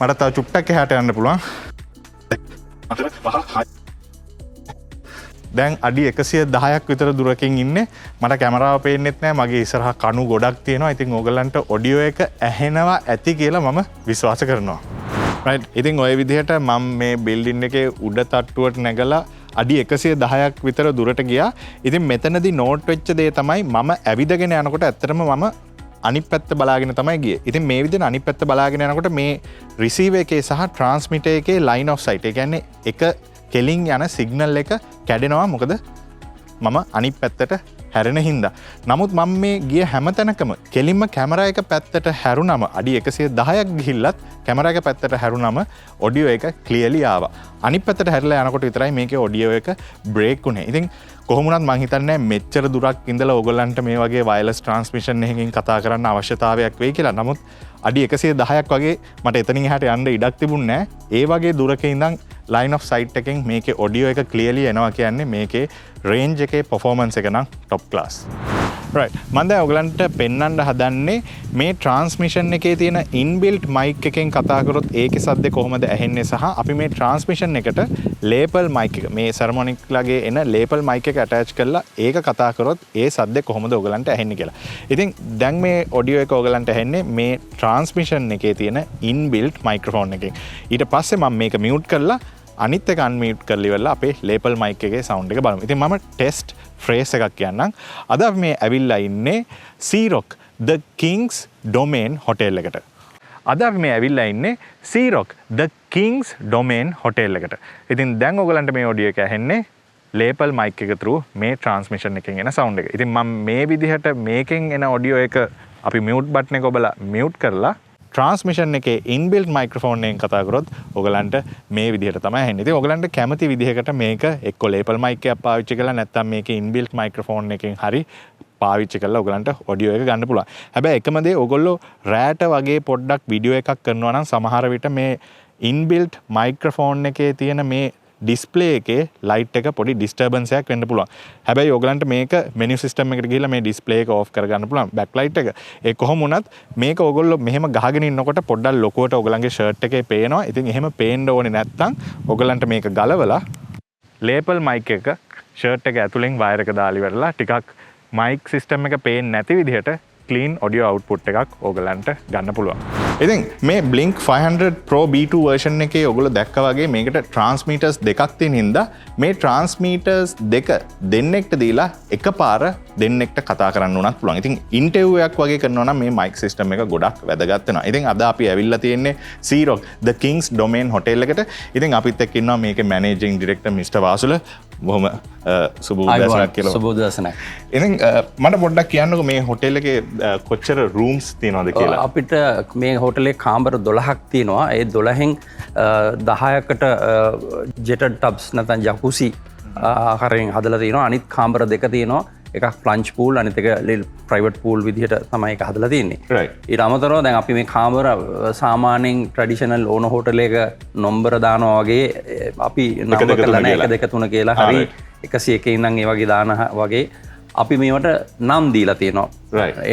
මට තව චුට්ටක් එහාට යන්න පුළුවන්. 4 5 6. දැන් අඩි 110ක් විතර දුරකින් ඉන්නේ. මට කැමරාව පේන්නෙත් නැහැ. මගේ ඉස්සරහා කණු ගොඩක් තියෙනවා. ඉතින් ඕගලන්ට ඔඩියෝ එක ඇහෙනවා ඇති කියලා මම විශ්වාස කරනවා. රයිට්. ඉතින් ওই විදිහට මම මේ බිල්ඩින් එකේ උඩ තට්ටුවට නැගලා අඩි 110ක් විතර දුරට ගියා. ඉතින් මෙතනදී නෝට් වෙච්ච දේ තමයි මම ඇවිදගෙන යනකොට ඇත්තටම මම අනිත් පැත්ත බලාගෙන තමයි ගියේ. ඉතින් මේ විදිහට අනිත් පැත්ත බලාගෙන යනකොට මේ රිසීවර් එකේ සහ ට්‍රාන්ස්මිටර් එකේ ලයින් ඔෆ් සයිට්. ඒ කියන්නේ එක කෙලින් යන සිග්නල් එක කැඩෙනවා. මොකද මම අනිත් පැත්තට හැරෙන හින්දා. නමුත් මම මේ ගිය හැම තැනකම කෙලින්ම කැමරා එක පැත්තට හැරුණම අඩි 110ක් ගිහිල්ලත් කැමරා එක පැත්තට හැරුණම ඔඩියෝ එක ක්ලියර්ලි ආවා. අනිත් පැත්තට හැරිලා යනකොට විතරයි මේකේ ඔඩියෝ එක බ්‍රේක් වුනේ. ඉතින් කොහොමුණත් මං හිතන්නේ මෙච්චර දුරක් ඉඳලා ඔයගොල්ලන්ට මේ වගේ වයර්ලස් ට්‍රාන්ස්මිෂන් එකකින් කතා කරන්න අවශ්‍යතාවයක් වෙයි කියලා. නමුත් අඩි 110ක් වගේ මට එතනින් එහාට යන්න ඉඩක් තිබුණේ නැහැ. ඒ වගේ දුරක ඉඳන් line of sight එකෙන් මේකේ ඔඩියෝ එක ක්ලියර්ලි එනවා කියන්නේ මේකේ රේන්ජ් එකේ performance එක නම් top class. right මම දැන් ඔයගලන්ට පෙන්වන්න හදන්නේ මේ ට්‍රාන්ස්මිෂන් එකේ තියෙන ඉන්බිල්ට් මයික් එකෙන් කතා කරොත් ඒකේ සද්දේ කොහොමද ඇහෙන්නේ සහ අපි මේ ට්‍රාන්ස්මිෂන් එකට ලේපල් මයික් එක මේ සරමොනික් ලගේ එන ලේපල් මයික් එක ඇටච් කරලා ඒක කතා කරොත් ඒ සද්දේ කොහොමද ඔයගලන්ට ඇහෙන්නේ කියලා. ඉතින් දැන් මේ ඔඩියෝ එක ඔයගලන්ට ඇහෙන්නේ මේ ට්‍රාන්ස්මිෂන් එකේ තියෙන ඉන්බිල්ට් මයික්‍රොෆෝන් එකෙන්. ඊට පස්සේ මම මේක මියුට් කරලා අනිත් එක අන්මියුට් කරලා ඉවරලා අපේ ලේපල් මයික් එකේ සවුන්ඩ් එක බලමු. ඉතින් මම ටෙස්ට් ෆ්‍රේස් එකක් කියන්නම්. අද අපි මේ ඇවිල්ලා ඉන්නේ Sea Rock The Kings Domain Hotel එකට. අද අපි මේ ඇවිල්ලා ඉන්නේ Sea Rock The Kings Domain Hotel එකට. ඉතින් දැන් ඔයගලන්ට මේ ඔඩියෝ එක ඇහෙන්නේ ලේපල් මයික් එක through මේ ට්‍රාන්ස්මිෂන් එකෙන් එන සවුන්ඩ් එක. ඉතින් මම මේ විදිහට මේකෙන් එන ඔඩියෝ එක අපි මියුට් බටන් එක ඔබලා මියුට් කරලා ට්‍රාන්ස්මිෂන් එකේ ඉන්බිල්ට් මයික්‍රොෆෝන් එකෙන් කතා කරොත් ඔයගලන්ට මේ විදිහට තමයි ඇහෙන්නේ. ඉතින් ඔයගලන්ට කැමති විදිහකට මේක එක්ක ලේපල් මයික් එකක් පාවිච්චි කරලා නැත්නම් මේකේ ඉන්බිල්ට් මයික්‍රොෆෝන් එකෙන් හරි පාවිච්චි කරලා ඔයගලන්ට ඔඩියෝ එක ගන්න පුළුවන්. හැබැයි එකම දේ ඔයගොල්ලෝ රෑට වගේ පොඩ්ඩක් වීඩියෝ එකක් කරනවා නම් සමහර විට මේ ඉන්බිල්ට් මයික්‍රොෆෝන් එකේ තියෙන මේ ඩිස්ප්ලේ එකේ ලයිට් එක පොඩි ඩිස්ටර්බන්ස් එකක් වෙන්න පුළුවන්. හැබැයි ඔයගලන්ට මේක මෙනු සිස්ටම් එකට ගිහිල්ලා මේ ඩිස්ප්ලේ එක ඕෆ් කරගන්න පුළුවන් බෑක් ලයිට් එක. ඒ කොහොම වුණත් මේක ඔයගොල්ලෝ මෙහෙම ගහගෙන ඉන්නකොට පොඩ්ඩක් ලොකුවට ඔයගලන්ගේ ෂර්ට් එකේ පේනවා. ඉතින් එහෙම පේන්න ඕනේ නැත්නම් ඔයගලන්ට මේක ගලවලා ලේපල් මයික් එක ෂර්ට් එක ඇතුලෙන් වයර් එක දාලා ඉවරලා ටිකක් මයික් සිස්ටම් එක පේන්නේ නැති විදිහට ක්ලීන් ඔඩියෝ අවුට්පුට් එකක් ඕගලන්ට ගන්න පුළුවන්. ඉතින් මේ Blink 500 Pro B2 version එකේ ඔයගොල්ලෝ දැක්කා වගේ මේකට ට්‍රාන්ස්මීටර්ස් දෙකක් තියෙන හින්දා මේ ට්‍රාන්ස්මීටර්ස් දෙක දෙන්නෙක්ට දීලා එකපාර දෙන්නෙක්ට කතා කරන්න උනත් පුළුවන්. ඉතින් ඉන්ටර්විව් එකක් වගේ කරනවා නම් මේ මයික් සිස්ටම් එක ගොඩක් වැදගත් වෙනවා. ඉතින් අද අපි ඇවිල්ලා තියෙන්නේ Sea Rock The Kings Domain Hotel එකට. ඉතින් අපිත් එක්ක ඉන්නවා මේකේ මැනේජින් ඩිරෙක්ටර් මිස්ටර් වාසුල. බොහොම සුබ උදෑසනක් කියලා. සුබ උදෑසනක්. ඉතින් මට පොඩ්ඩක් කියන්නකෝ මේ හොටෙල් එකේ කොච්චර රූම්ස් තියෙනවද කියලා. අපිට මේ හෝටලේ කාමර 12ක් තියෙනවා. ඒ 12න් 10කට ජෙටඩ් ටබ්ස් නැත්නම් ජකුසි ආකාරයෙන් හදලා තියෙනවා. අනිත් කාමර දෙක තියෙනවා. එකක් ප්ලන්ච් පූල් අනිත් එක ප්‍රයිවට් පූල් විදිහට තමයි ඒක හදලා තියෙන්නේ. ඊට අමතරව දැන් අපි මේ කාමර සාමාන්‍යයෙන් ට්‍රැඩිෂනල් ඕන හෝටලයක නම්බර දානවා වගේ අපි නම්බර කරලා නැහැ 1 2 3 කියලා හරි 101 ඉඳන් ඒ වගේ දාන වගේ අපි මේවට නම් දීලා තියෙනවා.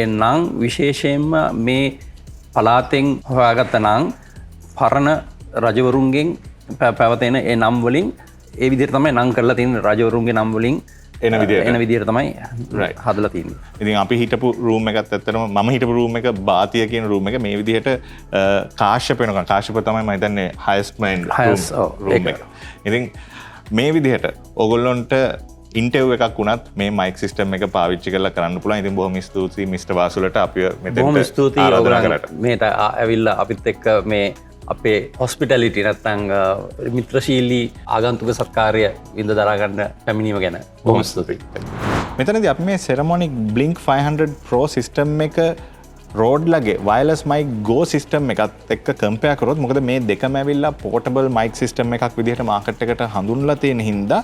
ඒ නම් විශේෂයෙන්ම මේ පලාතෙන් හොයාගත්ත නම් පරණ රජවරුන්ගෙන් පැවතෙන ඒ නම් වලින් ඒ විදිහට තමයි නම් කරලා තියෙන්නේ රජවරුන්ගේ නම් වලින් එන විදිහට තමයි හදලා තියෙන්නේ. ඉතින් අපි හිටපු රූම් එකත් ඇත්තටම මම හිටපු රූම් එක බාතිය කියන රූම් එක මේ විදිහට කාශ්‍යප වෙනවා. කාශ්‍යප තමයි මම හිතන්නේ highest mind රූම් එක. ඉතින් මේ විදිහට ඔයගොල්ලොන්ට ඉන්ටර්විව් එකක් වුණත් මේ මයික් සිස්ටම් එක පාවිච්චි කරලා කරන්න පුළුවන්. ඉතින් බොහොම ස්තුතියි මිස්ටර් වාසුලට අපිව මෙතෙන්ට බොහොම ස්තුතියි ඔයගොල්ලන්ට මේට ඇවිල්ලා අපිත් එක්ක මේ අපේ හොස්පිටලිටි නැත්තං මිත්‍රශීලී ආගන්තුක සත්කාරය විඳ දරාගන්න පැමිණීම ගැන බොහොම ස්තුතියි. මෙතනදී අපි මේ සෙරමොනික් Blink 500 Pro සිස්ටම් එක රෝඩ්ලගේ වයර්ලස් මයික් Go සිස්ටම් එකත් එක්ක කම්පෙයාර් කරොත් මොකද මේ දෙකම ඇවිල්ලා පෝටබල් මයික් සිස්ටම් එකක් විදිහට මාකට් එකට හඳුන්වලා තියෙන හින්දා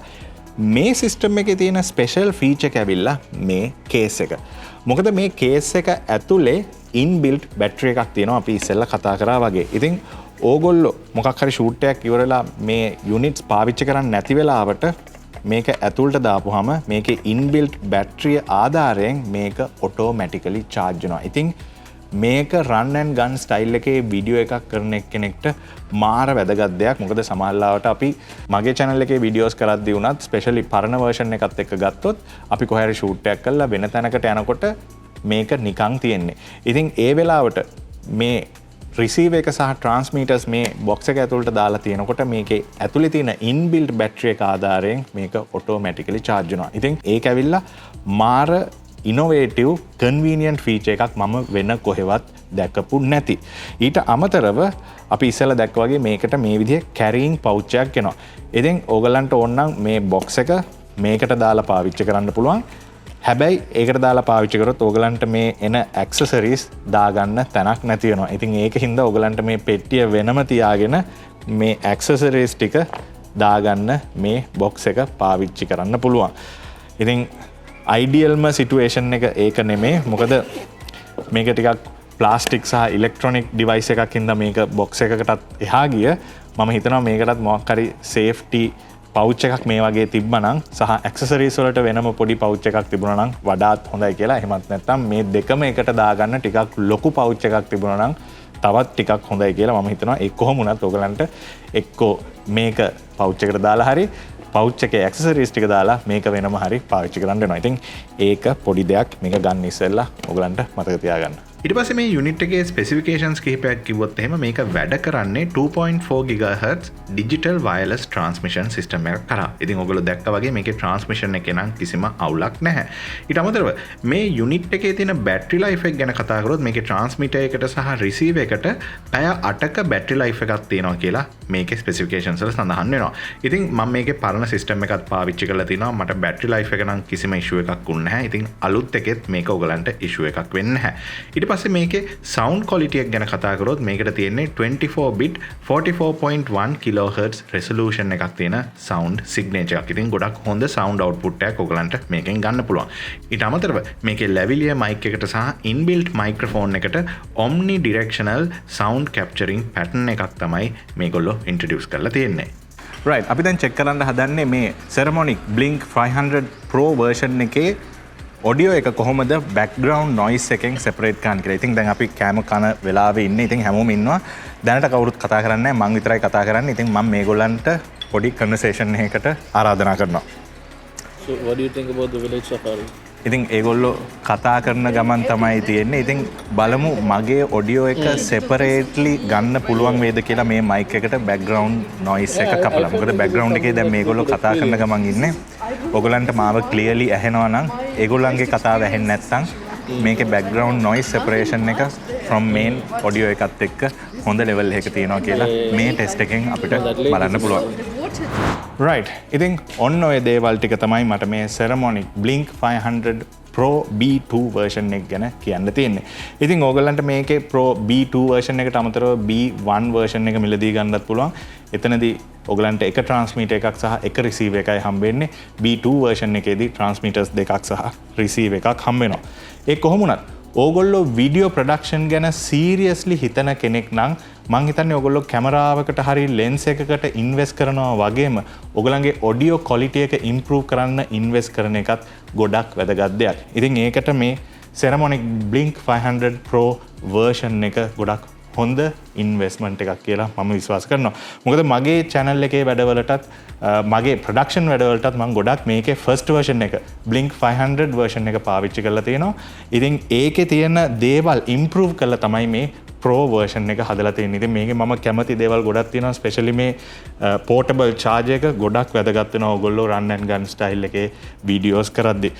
මේ සිස්ටම් එකේ තියෙන ස්පෙෂල් ෆීචර් එක ඇවිල්ලා මේ කේස් එක. මොකද මේ කේස් එක ඇතුලේ ඉන්බිල්ට් බැටරි එකක් තියෙනවා අපි ඉස්සෙල්ලා කතා කරා වගේ. ඉතින් ඕගොල්ලෝ මොකක් හරි ෂූට් එකක් ඉවරලා මේ යුනිට්ස් පාවිච්චි කරන්නේ නැති වෙලාවට මේක ඇතුළට දාපුවාම මේකේ ඉන්බිල්ට් බැටරිය ආධාරයෙන් මේක ඔටෝමැටිකලි charge වෙනවා. ඉතින් මේක රන් ඇන්ඩ් ගන් ස්ටයිල් එකේ වීඩියෝ එකක් කරන එක්කෙනෙක්ට මාර වැදගත් දෙයක්. මොකද සමහරවිට අපි මගේ channel එකේ වීඩියෝස් කරද්දී උනත් ස්පෙෂලි පරණ version එකත් එක්ක ගත්තොත් අපි කොහේ හරි ෂූට් එකක් කරලා වෙන තැනකට යනකොට මේක නිකන් තියෙන්නේ. ඉතින් ඒ වෙලාවට මේ රිසීවර් එක සහ ට්‍රාන්ස්මීටර්ස් මේ බොක්ස් එක ඇතුළට දාලා තියෙනකොට මේකේ ඇතුලේ තියෙන ඉන්බිල්ට් බැටරි එක ආධාරයෙන් මේක ඔටෝමැටිකලි charge වෙනවා. ඉතින් ඒක ඇවිල්ලා මාර ඉනොවේටිව් කන්වීනියන්ට් ෆීචර් එකක් මම වෙන කොහෙවත් දැකපු නැති. ඊට අමතරව අපි ඉස්සෙල්ලා දැක්ක වගේ මේකට මේ විදිහේ කැරියිං පවුච් එකක් එනවා. ඉතින් ඕගලන්ට ඕන නම් මේ බොක්ස් එක මේකට දාලා පාවිච්චි කරන්න පුළුවන්. හැබැයි ඒකට දාලා පාවිච්චි කරොත් ඕගලන්ට මේ එන ඇක්සසරිස් දාගන්න තැනක් නැති වෙනවා. ඉතින් ඒක හින්දා ඕගලන්ට මේ පෙට්ටිය වෙනම තියාගෙන මේ ඇක්සසරිස් ටික දාගන්න මේ බොක්ස් එක පාවිච්චි කරන්න පුළුවන්. ඉතින් අයිඩියල්ම සිටුවේෂන් එක ඒක නෙමේ මොකද මේක ටිකක් ප්ලාස්ටික් සහ ඉලෙක්ට්‍රොනික් ඩිවයිස් එකක් හින්දා මේක බොක්ස් එකකටත් එහා ගිය මම හිතනවා මේකටත් මොකක් හරි සේෆ්ටි පවුච් එකක් මේ වගේ තිබ්බනම් සහ ඇක්සසරීස් වලට වෙනම පොඩි පවුච් එකක් තිබුණා නම් වඩාත් හොඳයි කියලා. එහෙමත් නැත්නම් මේ දෙකම එකට දාගන්න ටිකක් ලොකු පවුච් එකක් තිබුණා නම් තවත් ටිකක් හොඳයි කියලා මම හිතනවා. ඒ කොහොම වුණත් ඔයගලන්ට එක්කෝ මේක පවුච් එකට දාලා හරි පවුච් එකේ ඇක්සසරීස් ටික දාලා මේක වෙනම හරි පාවිච්චි කරන්න වෙනවා. ඉතින් ඒක පොඩි දෙයක් මේක ගන්න ඉස්සෙල්ලා ඔයගලන්ට මතක තියාගන්න. ඊට පස්සේ මේ යුනිට් එකේ ස්පෙસિෆිකේෂන්ස් කිහිපයක් කිව්වොත් එහෙම මේක වැඩ කරන්නේ 2.4 GHz digital wireless transmission system එකක් කරා. ඉතින් ඔයගොල්ලෝ දැක්කා වගේ මේකේ ට්‍රාන්ස්මිෂන් එකේ නම් කිසිම අවුලක් නැහැ. ඊට අමතරව මේ යුනිට් එකේ තියෙන බැටරි ලයිෆ් එක ගැන කතා කරොත් මේකේ ට්‍රාන්ස්මිටර් එකට සහ රිසීවර් එකට පැය 8ක බැටරි ලයිෆ් එකක් තියෙනවා කියලා මේකේ ස්පෙસિෆිකේෂන්ස් වල සඳහන් වෙනවා. ඉතින් මම මේකේ පරණ සිස්ටම් එකක් පාවිච්චි කරලා තිනවා. මට බැටරි ලයිෆ් එක නම් කිසිම ඉෂුව එකක් වුණ නැහැ. ඉතින් අලුත් එකෙත් මේක ඔයගලන්ට ඉෂුව එකක් වෙන්නේ නැහැ. ඊට පස්සේ මේකේ සවුන්ඩ් ක්වොලිටි එක ගැන කතා කරොත් මේකට තියෙන්නේ 24 bit 44.1 kHz resolution එකක් තියෙන සවුන්ඩ් සිග්නේචර් එකක්. ඉතින් ගොඩක් හොඳ සවුන්ඩ් අවුට්පුට් එකක් ඔයගලන්ට මේකෙන් ගන්න පුළුවන්. ඊට අමතරව මේකේ ලැවිලියර් මයික් එකට සහ ඉන්බිල්ට් මයික්‍රොෆෝන් එකට omni directional sound capturing pattern එකක් තමයි මේගොල්ලෝ ඉන්ට්‍රොඩියුස් කරලා තියෙන්නේ. right අපි දැන් චෙක් කරන්න හදන්නේ මේ Ceremonic Blink 500 Pro version එකේ ඔඩියෝ එක කොහොමද බෑක්ග්‍රවුන්ඩ් නොයිස් එකෙන් සෙපරේට් කරන්න කියලා. ඉතින් දැන් අපි කෑම කන වෙලාවේ ඉන්නේ. ඉතින් හැමෝම ඉන්නවා. දැනට කවුරුත් කතා කරන්නේ නැහැ. මං විතරයි කතා කරන්නේ. ඉතින් මම මේගොල්ලන්ට පොඩි කන්වර්සේෂන් එකකට ආරාධනා කරනවා. So what do you think about the village safari? ඉතින් ඒගොල්ලෝ කතා කරන ගමන් තමයි තියෙන්නේ. ඉතින් බලමු මගේ ඔඩියෝ එක සෙපරේට්ලි ගන්න පුළුවන් වේද කියලා මේ මයික් එකට බෑක්ග්‍රවුන්ඩ් නොයිස් එක කපලා. මොකද බෑක්ග්‍රවුන්ඩ් එකේ දැන් මේගොල්ලෝ කතා කරන ගමන් ඉන්නේ. ඔයගලන්ට මාව ක්ලියර්ලි ඇහෙනවා නම් ඒගොල්ලන්ගේ කතාව ඇහෙන්නේ නැත්නම් මේකේ බෑක්ග්‍රවුන්ඩ් නොයිස් සෙපරේෂන් එක from main ඔඩියෝ එකත් එක්ක හොඳ ලෙවල් එකක තියෙනවා කියලා මේ ටෙස්ට් එකෙන් අපිට බලන්න පුළුවන්. right ඉතින් ඔන්න ඔය දේවල් ටික තමයි මට මේ Ceremonic Blink 500 Pro B2 version එක ගැන කියන්න තියෙන්නේ. ඉතින් ඕගොල්ලන්ට මේකේ Pro B2 version එකට අමතරව B1 version එක මිලදී ගන්නත් පුළුවන්. එතනදී ඔයගලන්ට එක ට්‍රාන්ස්මීටර් එකක් සහ එක රිසීවර් එකයි හම්බෙන්නේ. B2 version එකේදී ට්‍රාන්ස්මීටර්ස් දෙකක් සහ රිසීවර් එකක් හම්බ වෙනවා. ඒ කොහොම වුණත් ඕගොල්ලෝ වීඩියෝ ප්‍රොඩක්ෂන් ගැන සීරියස්ලි හිතන කෙනෙක් නම් මං හිතන්නේ ඔයගොල්ලෝ කැමරාවකට හරි ලෙන්ස් එකකට ඉන්වෙස්ට් කරනවා වගේම ඔයගලන්ගේ ඔඩියෝ ක්වොලිටි එක ඉම්ප්‍රූව් කරන්න ඉන්වෙස්ට් කරන එකත් ගොඩක් වැදගත් දෙයක්. ඉතින් ඒකට මේ Ceremonic Blink 500 Pro version එක ගොඩක් හොඳ ඉන්වෙස්ට්මන්ට් එකක් කියලා මම විශ්වාස කරනවා. මොකද මගේ channel එකේ වැඩවලටත් මගේ production වැඩවලටත් මම ගොඩක් මේකේ first version එක Blink 500 version එක පාවිච්චි කරලා තියෙනවා. ඉතින් ඒකේ තියෙන දේවල් improve කරලා තමයි මේ Pro version එක හදලා තියෙන්නේ. ඉතින් මේකේ මම කැමති දේවල් ගොඩක් තියෙනවා. especially මේ portable charger එක ගොඩක් වැදගත් වෙනවා ඔයගොල්ලෝ run and gun style එකේ videos කරද්දී.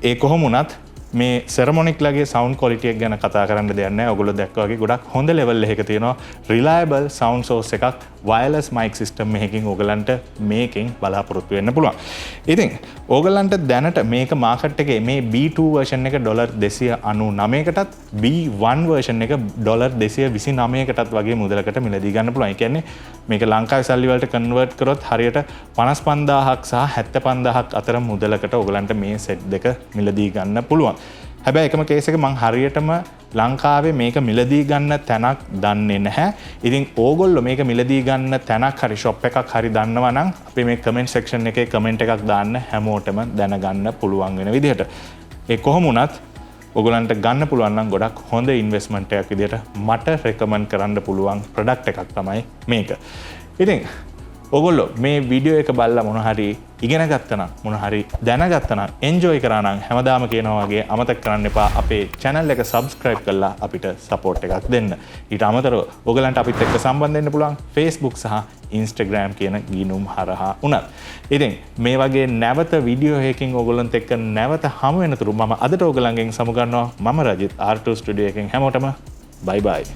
ඒ කොහොම වුණත් මේ Ceremonic ලගේ sound quality එක ගැන කතා කරන්න දෙයක් නැහැ. ඔයගොල්ලෝ දැක්කා වගේ ගොඩක් හොඳ level එකක තියෙනවා. reliable sound source එකක් wireless mic system එකකින් ඔයගලන්ට මේකෙන් බලාපොරොත්තු වෙන්න පුළුවන්. ඉතින් ඔයගලන්ට දැනට මේක මාකට් එකේ මේ B2 version එක $299කටත් B1 version එක $229කටත් වගේ මුදලකට මිලදී ගන්න පුළුවන්. ඒ කියන්නේ මේක ලංකාවේ සල්ලි වලට කන්වර්ට් කරොත් හරියට 55000ක් සහ 75000ක් අතර මුදලකට ඔයගලන්ට මේ සෙට් දෙක මිලදී ගන්න පුළුවන්. හැබැයි එකම කේස් එක මං හරියටම ලංකාවේ මේක මිලදී ගන්න තැනක් දන්නේ නැහැ. ඉතින් ඕගොල්ලෝ මේක මිලදී ගන්න තැනක් හරි ෂොප් එකක් හරි දන්නවා නම් අපි මේ කමෙන්ට් සෙක්ෂන් එකේ කමෙන්ට් එකක් දාන්න හැමෝටම දැනගන්න පුළුවන් වෙන විදිහට. ඒ කොහොම වුණත් ඔයගලන්ට ගන්න පුළුවන් නම් ගොඩක් හොඳ ඉන්වෙස්ට්මන්ට් එකක් විදිහට මට රෙකමන්ඩ් කරන්න පුළුවන් ප්‍රොඩක්ට් එකක් තමයි මේක. ඉතින් ඔයගොල්ලෝ මේ වීඩියෝ එක බලලා මොන හරි ඉගෙන ගත්තා නම් මොන හරි දැනගත්තා නම් එන්ජොයි කරා නම් හැමදාම කියනවා වගේ අමතක කරන්න එපා අපේ channel එක subscribe කරලා අපිට support එකක් දෙන්න. ඊට අමතරව ඔයගලන්ට අපිත් එක්ක සම්බන්ධ වෙන්න පුළුවන් Facebook සහ Instagram කියන ගිණුම් හරහා උනත්. ඉතින් මේ වගේ නැවත වීඩියෝ එකකින් ඔයගලන්ට එක්ක නැවත හමු වෙනතුරු මම අදට ඔයගලන්ගෙන් සමු ගන්නවා. මම රජිත් R2 ස්ටුඩියෝ එකෙන් හැමෝටම bye bye.